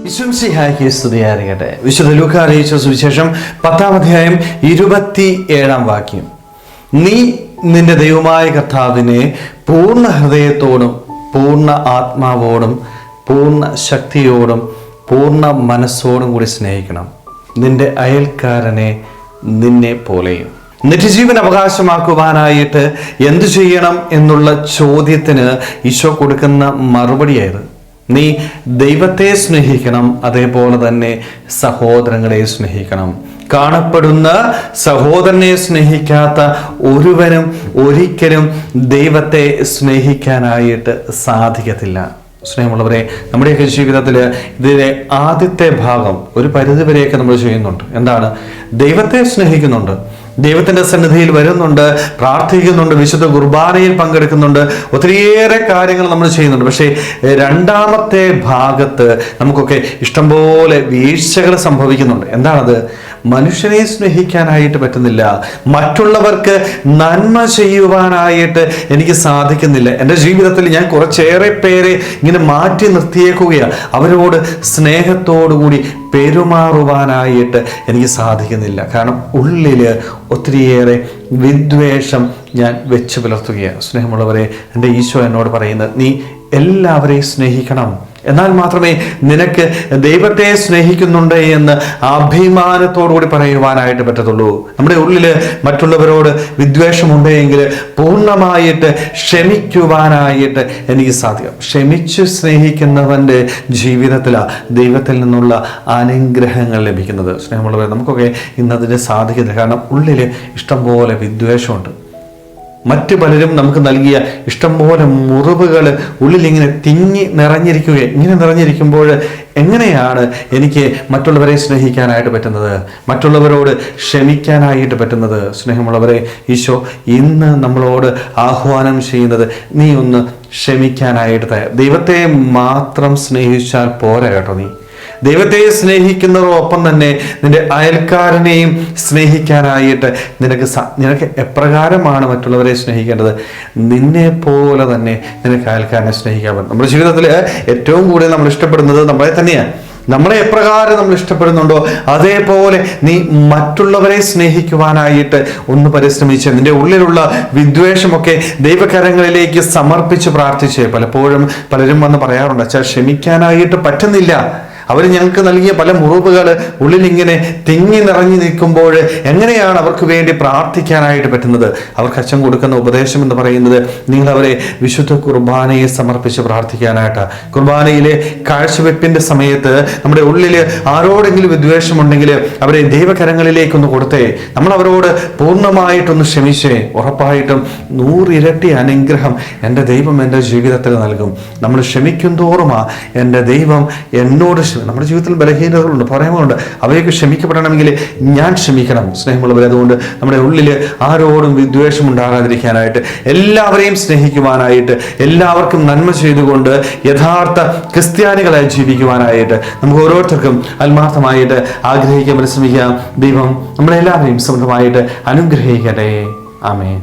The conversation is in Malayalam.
ഈശോമിശിഹായ്ക്ക് സ്തുതിയായിരിക്കട്ടെ. വിശുദ്ധ ലൂക്കാ അറിയിച്ച സുവിശേഷം 10-ാം അധ്യായം 27-ാം വാക്യം. നീ നിന്റെ ദൈവമായ കർത്താവിനെ പൂർണ്ണ ഹൃദയത്തോടും പൂർണ്ണ ആത്മാവോടും പൂർണ്ണ ശക്തിയോടും പൂർണ്ണ മനസ്സോടും കൂടി സ്നേഹിക്കണം, നിന്റെ അയൽക്കാരനെ നിന്നെ പോലെയും. നിത്യജീവൻ അവകാശമാക്കുവാനായിട്ട് എന്തു ചെയ്യണം എന്നുള്ള ചോദ്യത്തിന് ഈശോ കൊടുക്കുന്ന മറുപടിയായത്. നീ ദൈവത്തെ സ്നേഹിക്കണം, അതേപോലെ തന്നെ സഹോദരങ്ങളെ സ്നേഹിക്കണം. കാണപ്പെടുന്ന സഹോദരനെ സ്നേഹിക്കാത്ത ഒരുവനും ഒരിക്കലും ദൈവത്തെ സ്നേഹിക്കാനായിട്ട് സാധിക്കത്തില്ല. സ്നേഹമുള്ളവരെ, നമ്മുടെയൊക്കെ ജീവിതത്തിൽ ഇതിലെ ആദ്യത്തെ ഭാഗം ഒരു പരിധിവരെയൊക്കെ നമ്മൾ ചെയ്യുന്നുണ്ട്. എന്താണ്? ദൈവത്തെ സ്നേഹിക്കുന്നുണ്ട്, ദൈവത്തിന്റെ സന്നിധിയിൽ വരുന്നുണ്ട്, പ്രാർത്ഥിക്കുന്നുണ്ട്, വിശുദ്ധ കുർബാനയിൽ പങ്കെടുക്കുന്നുണ്ട്, ഒത്തിരിയേറെ കാര്യങ്ങൾ നമ്മൾ ചെയ്യുന്നുണ്ട്. പക്ഷേ രണ്ടാമത്തെ ഭാഗത്ത് നമുക്കൊക്കെ ഇഷ്ടംപോലെ വീഴ്ചകൾ സംഭവിക്കുന്നുണ്ട്. എന്താണത്? മനുഷ്യനെ സ്നേഹിക്കാനായിട്ട് പറ്റുന്നില്ല, മറ്റുള്ളവർക്ക് നന്മ ചെയ്യുവാനായിട്ട് എനിക്ക് സാധിക്കുന്നില്ല. എൻ്റെ ജീവിതത്തിൽ ഞാൻ കുറച്ചേറെ പേരെ ഇങ്ങനെ മാറ്റി നിർത്തിയേക്കുകയാണ്. അവരോട് സ്നേഹത്തോടുകൂടി പെരുമാറുവാനായിട്ട് എനിക്ക് സാധിക്കുന്നില്ല. കാരണം ഉള്ളിൽ ഒത്തിരിയേറെ വിദ്വേഷം ഞാൻ വെച്ച് പുലർത്തുകയാണ്. സ്നേഹമുള്ളവരെ, എൻ്റെ ഈശോ എന്നോട് പറയുന്നത്, നീ എല്ലാവരെയും സ്നേഹിക്കണം, എന്നാൽ മാത്രമേ നിനക്ക് ദൈവത്തെ സ്നേഹിക്കുന്നുണ്ട് എന്ന് അഭിമാനത്തോടുകൂടി പറയുവാനായിട്ട് പറ്റത്തുള്ളൂ. നമ്മുടെ ഉള്ളിൽ മറ്റുള്ളവരോട് വിദ്വേഷമുണ്ടെങ്കിൽ പൂർണ്ണമായിട്ട് ക്ഷമിക്കുവാനായിട്ട് എനിക്ക് സാധിക്കും. ക്ഷമിച്ച് സ്നേഹിക്കുന്നവൻ്റെ ജീവിതത്തിലാണ് ദൈവത്തിൽ നിന്നുള്ള അനുഗ്രഹങ്ങൾ ലഭിക്കുന്നത്. സ്നേഹമുള്ളവരെ, നമുക്കൊക്കെ ഇന്നതിന് സാധിക്കുന്നില്ല. കാരണം ഉള്ളിൽ ഇഷ്ടംപോലെ വിദ്വേഷമുണ്ട്. മറ്റു പലരും നമുക്ക് നൽകിയ ഇഷ്ടംപോലെ മുറിവുകൾ ഉള്ളിലിങ്ങനെ തിങ്ങി നിറഞ്ഞിരിക്കുകയും ഇങ്ങനെ നിറഞ്ഞിരിക്കുമ്പോൾ എങ്ങനെയാണ് എനിക്ക് മറ്റുള്ളവരെ സ്നേഹിക്കാനായിട്ട് പറ്റുന്നത്, മറ്റുള്ളവരോട് ക്ഷമിക്കാനായിട്ട് പറ്റുന്നത്? സ്നേഹമുള്ളവരെ, ഈശോ ഇന്ന് നമ്മളോട് ആഹ്വാനം ചെയ്യുന്നത്, നീ ഒന്ന് ക്ഷമിക്കാനായിട്ട്. ദൈവത്തെ മാത്രം സ്നേഹിച്ചാൽ പോരാ കേട്ടോ. നീ ദൈവത്തെ സ്നേഹിക്കുന്നതോടൊപ്പം തന്നെ നിന്റെ അയൽക്കാരനെയും സ്നേഹിക്കാനായിട്ട് നിനക്ക് എപ്രകാരമാണ് മറ്റുള്ളവരെ സ്നേഹിക്കേണ്ടത്? നിന്നെ പോലെ തന്നെ നിനക്ക് അയൽക്കാരനെ സ്നേഹിക്കാൻ പറ്റും. നമ്മുടെ ജീവിതത്തിൽ ഏറ്റവും കൂടുതൽ നമ്മൾ ഇഷ്ടപ്പെടുന്നത് നമ്മളെ തന്നെയാണ്. നമ്മളെ എപ്രകാരം നമ്മൾ ഇഷ്ടപ്പെടുന്നുണ്ടോ അതേപോലെ നീ മറ്റുള്ളവരെ സ്നേഹിക്കുവാനായിട്ട് ഒന്ന് പരിശ്രമിച്ച് നിന്റെ ഉള്ളിലുള്ള വിദ്വേഷമൊക്കെ ദൈവകരങ്ങളിലേക്ക് സമർപ്പിച്ച് പ്രാർത്ഥിച്ച്. പലപ്പോഴും പലരും വന്ന് പറയാറുണ്ട്, അച്ഛാ ക്ഷമിക്കാനായിട്ട് പറ്റുന്നില്ല, അവർ ഞങ്ങൾക്ക് നൽകിയ പല മുറിവുകൾ ഉള്ളിലിങ്ങനെ തിങ്ങി നിറഞ്ഞു നിൽക്കുമ്പോൾ എങ്ങനെയാണ് അവർക്ക് വേണ്ടി പ്രാർത്ഥിക്കാനായിട്ട് പറ്റുന്നത്? അവർക്ക് അച്ഛൻ കൊടുക്കുന്ന ഉപദേശം എന്ന് പറയുന്നത്, നിങ്ങൾ അവരെ വിശുദ്ധ കുർബാനയെ സമർപ്പിച്ച് പ്രാർത്ഥിക്കാനായിട്ട്. കുർബാനയിലെ കാഴ്ചവെപ്പിന്റെ സമയത്ത് നമ്മുടെ ഉള്ളിൽ ആരോടെങ്കിലും വിദ്വേഷമുണ്ടെങ്കിൽ അവരെ ദൈവകരങ്ങളിലേക്കൊന്ന് കൊടുത്തേ, നമ്മൾ അവരോട് പൂർണ്ണമായിട്ടൊന്ന് ക്ഷമിച്ചേ, ഉറപ്പായിട്ടും 100 ഇരട്ടി അനുഗ്രഹം എൻ്റെ ദൈവം എൻ്റെ ജീവിതത്തിൽ നൽകും. നമ്മൾ ക്ഷമിക്കും തോറുമാ എൻ്റെ ദൈവം എന്നോട്. നമ്മുടെ ജീവിതത്തിൽ ബലഹീനതകളുണ്ട്, പറയുന്നുണ്ട്, അവയൊക്കെ ക്ഷമിക്കപ്പെടണമെങ്കിൽ ഞാൻ ക്ഷമിക്കണം. സ്നേഹമുള്ളവരെ, അതുകൊണ്ട് നമ്മുടെ ഉള്ളിൽ ആരോടും വിദ്വേഷം ഉണ്ടാകാതിരിക്കാനായിട്ട്, എല്ലാവരെയും സ്നേഹിക്കുവാനായിട്ട്, എല്ലാവർക്കും നന്മ ചെയ്തുകൊണ്ട് യഥാർത്ഥ ക്രിസ്ത്യാനികളായി ജീവിക്കുവാനായിട്ട് നമുക്ക് ഓരോരുത്തർക്കും ആത്മാർത്ഥമായിട്ട് ആഗ്രഹിക്കാൻ പരിശ്രമിക്കാം. ദൈവം നമ്മളെല്ലാവരെയും സ്വന്തമായിട്ട് അനുഗ്രഹിക്കട്ടെ. ആമേൻ.